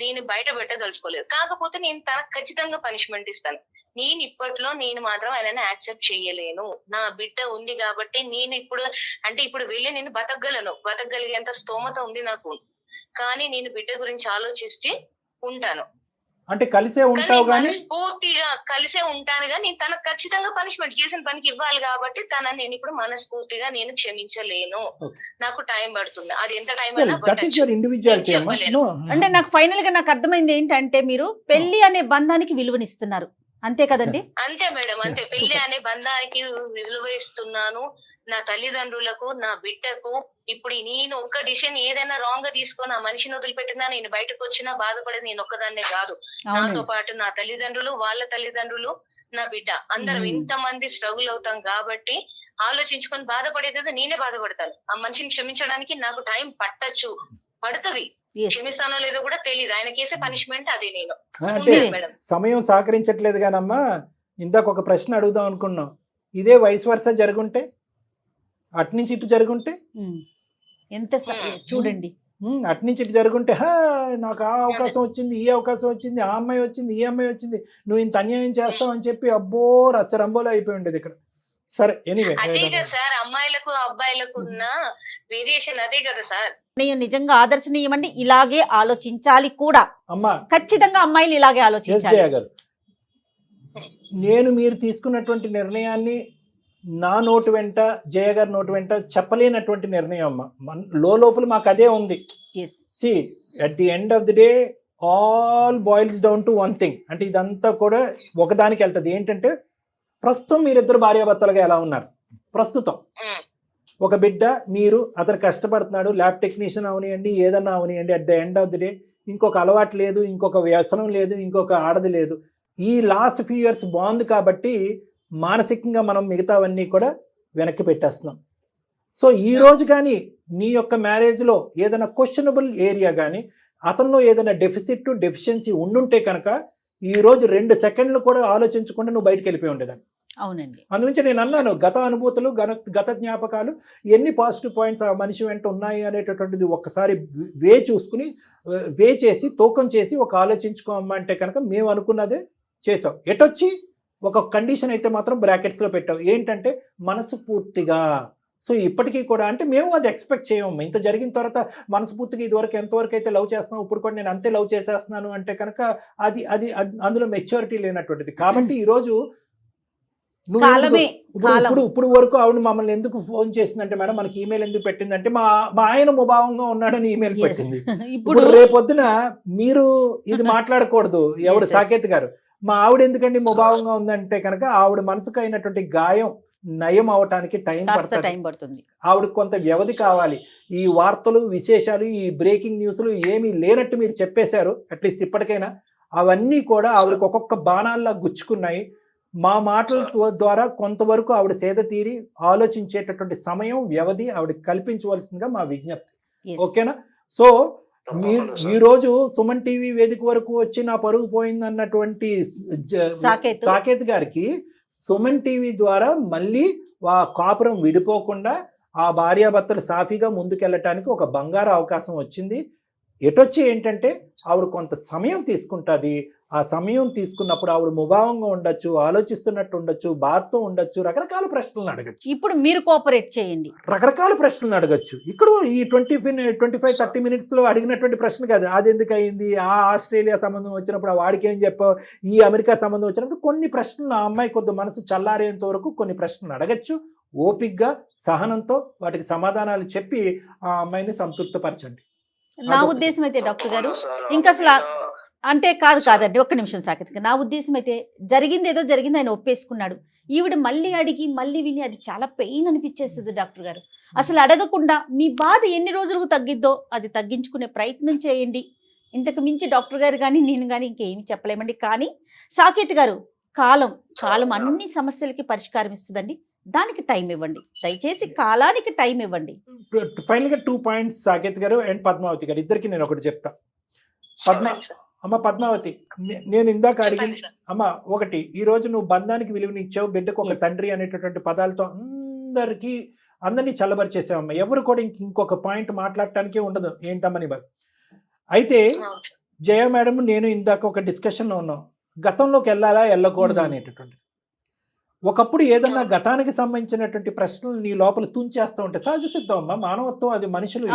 దీన్ని బయట పెట్టదలుచుకోలేదు. కాకపోతే నేను తనకు ఖచ్చితంగా పనిష్మెంట్ ఇస్తాను. నేను ఇప్పట్లో నేను మాత్రం ఆయనని యాక్సెప్ట్ చెయ్యలేను. నా బిడ్డ ఉంది కాబట్టి నేను ఇప్పుడు వెళ్ళి నేను బతకగలిగేంత స్తోమత ఉంది నాకు. కానీ నేను బిడ్డ గురించి ఆలోచిస్తే ఉంటాను, అంటే కలిసే ఉంటావు, మనస్ఫూర్తిగా కలిసే ఉంటాను. కానీ నేను తనకు ఖచ్చితంగా పనిష్మెంట్ చేసిన పనికి ఇవ్వాలి కాబట్టి తనని నేను ఇప్పుడు మనస్ఫూర్తిగా నేను క్షమించలేను. నాకు టైం పడుతుంది. అది ఎంత టైం అయినా అంటే నాకు ఫైనల్ గా నాకు అర్థమైంది ఏంటంటే, మీరు పెళ్లి అనే బంధానికి విలువనిస్తున్నారు, అంతే కదండి? అంతే మేడం, అంతే. పెళ్లి అనే బంధానికి విలువ ఇస్తున్నాను. నా తల్లిదండ్రులకు, నా బిడ్డకు. ఇప్పుడు నేను ఒక్క డిసిషన్ ఏదైనా రాంగ్ గా తీసుకొని ఆ మనిషిని వదిలిపెట్టినా, నేను బయటకు వచ్చినా బాధపడేది నేను ఒక్కదాన్నే కాదు. నాతో పాటు నా తల్లిదండ్రులు, వాళ్ళ తల్లిదండ్రులు, నా బిడ్డ, అందరం ఇంతమంది స్ట్రగుల్ అవుతాం కాబట్టి ఆలోచించుకొని బాధపడేది నేనే బాధపడతాను. ఆ మనిషిని క్షమించడానికి నాకు టైం పడుతుంది. క్షమిస్తానో లేదో కూడా తెలియదు. ఆయన కేసే పనిష్మెంట్ అదే. నేను సమయం సహకరించట్లేదు కానమ్మా, ఇందాక ఒక ప్రశ్న అడుగుదాం అనుకున్నాం. ఇదే వైస్ వర్సా జరుగుంటే, అట్నుంచి ఇటు జరుగుంటే ఎంత చూడండి, అట్నుంచి ఇటు జరుగుంటే నాకు ఆ అవకాశం వచ్చింది, ఈ అవకాశం వచ్చింది, ఆ అమ్మాయి వచ్చింది, ఈ అమ్మాయి వచ్చింది, నువ్వు ఇంత అన్యాయం చేస్తావు అని చెప్పి అబ్బో రచ్చరంబోలో అయిపోయి ఉండేది ఇక్కడ. సరే, ఎనీవే, అదే కదా సార్ అమ్మాయిలకు అబ్బాయిలకు ఉన్న వేరియేషన్, అదే కదా సార్. నేను నిజంగా ఆదర్శనీయమండి, ఇలాగే ఆలోచించాలి కూడా. అమ్మా ఖచ్చితంగా అమ్మాయిలు ఇలాగే ఆలోచించాలి. నేను మీరు తీసుకున్నటువంటి నిర్ణయాన్ని నా నోటు వెంట, జయ గారి నోటు వెంట చెప్పలేనటువంటి నిర్ణయం అమ్మా. లోపల మాకు అదే ఉంది. See at the end of the day all boils down to one thing. అంటే ఇదంతా కూడా ఒకదానికి వెళ్తుంది. ఏంటంటే ప్రస్తుతం మీరిద్దరు భార్యాభర్తలుగా ఎలా ఉన్నారు? ప్రస్తుతం ఒక బిడ్డ, మీరు, అతను కష్టపడుతున్నాడు, ల్యాబ్ టెక్నీషియన్ అవనియండి, ఏదన్నా అవనియండి. At the end of the day ఇంకొక అలవాటు లేదు, ఇంకొక వ్యసనం లేదు, ఇంకొక ఆడది లేదు. ఈ లాస్ట్ ఫ్యూ ఇయర్స్ బాగుంది కాబట్టి మానసికంగా మనం మిగతావన్నీ కూడా వెనక్కి పెట్టేస్తున్నాం. సో ఈ రోజు కానీ నీ యొక్క మ్యారేజ్లో ఏదైనా క్వశ్చనబుల్ ఏరియా కానీ, అతనిలో ఏదైనా డెఫిషియన్సీ ఉండుంటే కనుక ఈ రోజు 2 సెకండ్లు కూడా ఆలోచించకుండా నువ్వు బయటకు వెళ్ళిపోయి ఉండేదాన్ని. అవునండి. అందుగురించి నేను అన్నాను, గత అనుభూతులు, గత జ్ఞాపకాలు, ఎన్ని పాజిటివ్ పాయింట్స్ ఆ మనిషి వెంట ఉన్నాయి అనేటటువంటిది ఒక్కసారి వే చేసి తూకం చేసి ఒక ఆలోచించుకోమ్మా అంటే కనుక మేము అనుకున్నదే చేసావు. ఎటొచ్చి ఒక కండిషన్ అయితే మాత్రం బ్రాకెట్స్లో పెట్టావు. ఏంటంటే మనస్ఫూర్తిగా. సో ఇప్పటికీ కూడా అంటే మేము అది ఎక్స్పెక్ట్ చేయము. ఇంత జరిగిన తర్వాత మనస్ఫూర్తిగా ఇదివరకు ఎంతవరకు అయితే లవ్ చేస్తున్నావు, ఇప్పుడు కూడా నేను అంతే లవ్ చేసేస్తున్నాను అంటే కనుక అది అందులో మెచ్యూరిటీ లేనటువంటిది. కాబట్టి ఈరోజు ఇప్పుడు వరకు ఆవిడ మమ్మల్ని ఎందుకు ఫోన్ చేసిందంటే, మేడం మనకి ఈమెయిల్ ఎందుకు పెట్టిందంటే మా ఆయన ముభావంగా ఉన్నాడని ఈమెయిల్ పెట్టింది. ఇప్పుడు రేపొద్దున మీరు ఇది మాట్లాడకూడదు. ఎవరు సాకేత్ గారు, మా ఆవిడ ఎందుకండి ముభావంగా ఉందంటే కనుక ఆవిడ మనసుకు అయినటువంటి గాయం నయం అవటానికి టైం పడుతుంది. ఆవిడకి కొంత వ్యవధి కావాలి. ఈ వార్తలు విశేషాలు, ఈ బ్రేకింగ్ న్యూస్లు ఏమీ లేనట్టు మీరు చెప్పేశారు. అట్లీస్ట్ ఇప్పటికైనా అవన్నీ కూడా ఆవిడకి ఒక్కొక్క బాణాల్లా గుచ్చుకున్నాయి. మా మాటల ద్వారా కొంతవరకు ఆవిడ సేద తీరి ఆలోచించేటటువంటి సమయం, వ్యవధి ఆవిడకి కల్పించవలసిందిగా మా విజ్ఞప్తి. ఓకేనా? సో ఈ రోజు సుమన్ టీవీ వేదిక వరకు వచ్చి నా పరుగు పోయింది అన్నటువంటి సాకేత్ గారికి సుమన్ టీవీ ద్వారా మళ్ళీ ఆ కాపురం విడిపోకుండా ఆ భార్యాభర్తలు సాఫీగా ముందుకెళ్ళటానికి ఒక బంగారు అవకాశం వచ్చింది. ఎటొచ్చి ఏంటంటే ఆవిడ కొంత సమయం తీసుకుంటుంది. ఆ సమయం తీసుకున్నప్పుడు ఆవిడ ముభావంగా ఉండొచ్చు, ఆలోచిస్తున్నట్టు ఉండొచ్చు, బాధతో ఉండొచ్చు, రకరకాల ప్రశ్నలను అడగచ్చు. ఇప్పుడు మీరు కోఆపరేట్ చేయండి, రకరకాల ప్రశ్నలను అడగచ్చు. ఇక్కడ ఈ 25-30 మినిట్స్ లో అడిగినటువంటి ప్రశ్న కాదు. అది ఎందుకు అయింది, ఆ ఆస్ట్రేలియా సంబంధం వచ్చినప్పుడు వాడికి ఏం చెప్పావు, ఈ అమెరికా సంబంధం వచ్చినప్పుడు కొన్ని ప్రశ్నలు ఆ అమ్మాయి కొద్ది మనసు చల్లారేంత వరకు కొన్ని ప్రశ్నలు అడగచ్చు. ఓపిక్గా సహనంతో వాటికి సమాధానాలు చెప్పి ఆ అమ్మాయిని సంతృప్తిపరచండి. నా ఉద్దేశం అయితే డాక్టర్ గారు ఇంకా అసలు అంటే కాదండి, ఒక్క నిమిషం సాకేత్. నా ఉద్దేశం అయితే జరిగింది ఏదో జరిగింది, ఆయన ఒప్పేసుకున్నాడు. ఈవిడ మళ్ళీ అడిగి మళ్ళీ విని అది చాలా పెయిన్ అనిపించేస్తుంది డాక్టర్ గారు. అసలు అడగకుండా మీ బాధ ఎన్ని రోజులకు తగ్గిద్దో అది తగ్గించుకునే ప్రయత్నం చేయండి. ఇంతకు మించి డాక్టర్ గారు కానీ నేను కానీ ఇంకేమి చెప్పలేమండి. కానీ సాకేత్ గారు కాలం అన్ని సమస్యలకి పరిష్కారం ఇస్తుందండి. దానికి టైం ఇవ్వండి, దయచేసి కాలానికి టైం ఇవ్వండి. ఫైనల్ గా 2 పాయింట్స్ సాకేత్ గారు అండ్ పద్మావతి గారు ఇద్దరికి నేను ఒకటి చెప్తా. అమ్మ పద్మావతి, నేను ఇందాక అడిగింది అమ్మ ఒకటి, ఈ రోజు నువ్వు బంధానికి విలువనిచ్చావు, బిడ్డకు ఒక తండ్రి అనేటటువంటి పదాలతో అందరినీ చల్లబరిచేసావమ్మ. ఎవరు కూడా ఇంకొక పాయింట్ మాట్లాడటానికే ఉండదు ఏంటమ్మని. అయితే జయ మేడం నేను ఇందాక ఒక డిస్కషన్ లో ఉన్నాం, గతంలోకి వెళ్ళాలా వెళ్ళకూడదా అనేటటువంటి. ఒకప్పుడు ఏదన్నా గతానికి సంబంధించినటువంటి ప్రశ్నలు నీ లోపల తుంచేస్తూ ఉంటే సహజ సిద్ధం అమ్మా, మానవత్వం, అది మనుషులు.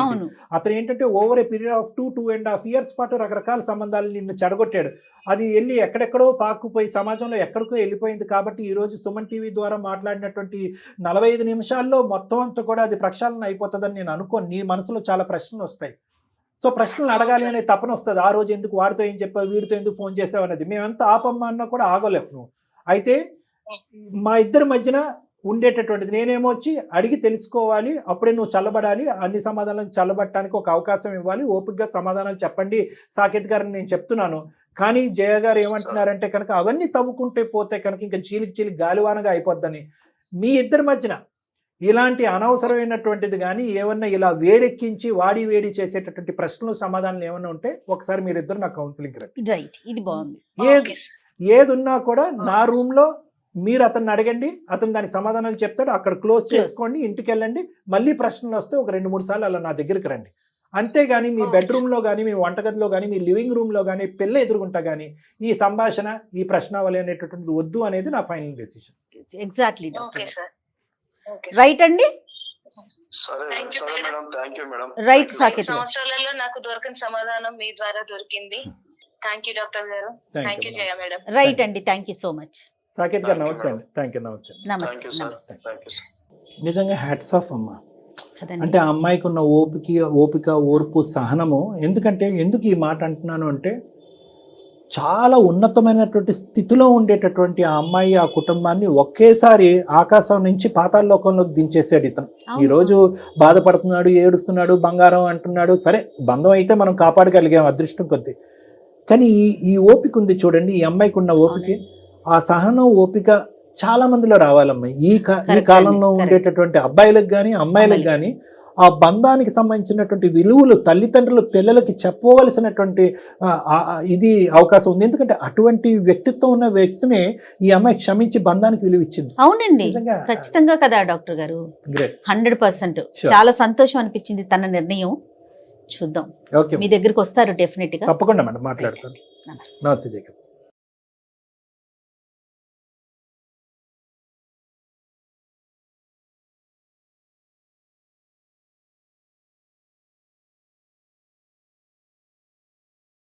అతను ఏంటంటే over a period of 2.5 years పాటు రకరకాల సంబంధాలు నిన్ను చెడగొట్టాడు. అది వెళ్ళి ఎక్కడెక్కడో పాకుపోయి సమాజంలో ఎక్కడికో వెళ్ళిపోయింది. కాబట్టి ఈరోజు సుమన్ టీవీ ద్వారా మాట్లాడినటువంటి 45 నిమిషాల్లో మొత్తం అంతా కూడా అది ప్రక్షాళన అయిపోతుందని నేను అనుకోను. నీ మనసులో చాలా ప్రశ్నలు వస్తాయి. సో ప్రశ్నలు అడగాలి అనే తపన వస్తుంది. ఆ రోజు ఎందుకు వాడితో ఏం చెప్పావు, వీడితో ఎందుకు ఫోన్ చేసావు అనేది. మేమెంత ఆపమ్మా అన్నా కూడా ఆగలేవు నువ్వు. అయితే మా ఇద్దరి మధ్యన ఉండేటటువంటిది నేనేమో వచ్చి అడిగి తెలుసుకోవాలి, అప్పుడే నువ్వు చల్లబడాలి, అన్ని సమాధానాలు చల్లబట్టడానికి ఒక అవకాశం ఇవ్వాలి, ఓపికగా సమాధానాలు చెప్పండి సాకేత్ గారిని నేను చెప్తున్నాను. కానీ జయ గారు ఏమంటున్నారంటే కనుక అవన్నీ తవ్వుకుంటే పోతే కనుక ఇంకా చీలికి గాలివానగా అయిపోద్దని. మీ ఇద్దరి మధ్యన ఇలాంటి అనవసరమైనటువంటిది కానీ ఏమన్నా ఇలా వేడెక్కించి వేడి చేసేటటువంటి ప్రశ్నలు సమాధానాలు ఏమన్నా ఉంటే ఒకసారి మీరిద్దరు నా కౌన్సిలింగ్ రైట్, ఇది బాగుంది. ఏదున్నా కూడా నా రూమ్ లో మీరు అతన్ని అడగండి, అతను దానికి సమాధానాలు చెప్తాడు, అక్కడ క్లోజ్ చేసుకోండి, ఇంటికి వెళ్ళండి. మళ్ళీ ప్రశ్నలు వస్తే ఒక 2-3 సార్లు అలా నా దగ్గరికి రండి. అంతేగాని మీ బెడ్రూమ్ లో కానీ, మీ వంటగదిలో కానీ, మీ లివింగ్ రూమ్ లో కానీ, పిల్ల ఎదురుగుంటా కానీ ఈ సంభాషణ, ఈ ప్రశ్నావళి అనేటటువంటిది వద్దు అనేది నా ఫైనల్ డెసిషన్. ఎగ్జాక్ట్లీ రైట్ అండి. రైట్ సాకేత్, సంవత్సరాలలో నాకు దొరకని సమాధానం మీ ద్వారా దొరికింది. థ్యాంక్ యూ డాక్టర్ గారు. Thank you Jaya madam. Right అండి, thank you so much. Saketh గారు నమస్తే అండి. Thank you. నమస్తే. నిజంగా హ్యాట్స్ ఆఫ్ అమ్మా. అంటే ఆ అమ్మాయికి ఉన్న ఓపిక, ఓర్పు, సహనము. ఎందుకు ఈ మాట అంటున్నాను అంటే చాలా ఉన్నతమైనటువంటి స్థితిలో ఉండేటటువంటి ఆ అమ్మాయి, ఆ కుటుంబాన్ని ఒకేసారి ఆకాశం నుంచి పాతాళలోకంలోకి దించేసాడు ఇతను. ఈరోజు బాధపడుతున్నాడు, ఏడుస్తున్నాడు, బంగారం అంటున్నాడు. సరే బంధం అయితే మనం కాపాడగలిగాం అదృష్టం కొద్దీ. కానీ ఈ ఓపిక ఉంది చూడండి, ఈ అమ్మాయికి ఉన్న ఓపిక, ఆ సహనం, ఓపిక చాలా మందిలో రావాలమ్మా. ఈ కాలంలో ఉండేటటువంటి అబ్బాయిలకు కానీ అమ్మాయిలకు కానీ ఆ బంధానికి సంబంధించినటువంటి విలువలు తల్లిదండ్రులు పిల్లలకి చెప్పవలసినటువంటి ఇది అవకాశం ఉంది. ఎందుకంటే అటువంటి వ్యక్తిత్వం ఉన్న వ్యక్తినే ఈ అమ్మాయి క్షమించి బంధానికి విలువ ఇచ్చింది. అవునండి, ఖచ్చితంగా కదా డాక్టర్ గారు. 100% చాలా సంతోషం అనిపించింది తన నిర్ణయం. చూద్దాం, మీ దగ్గరికి వస్తారు డెఫినెట్ గా. తప్పకుండా మేడం, మాట్లాడతాను. నమస్తే జగన్.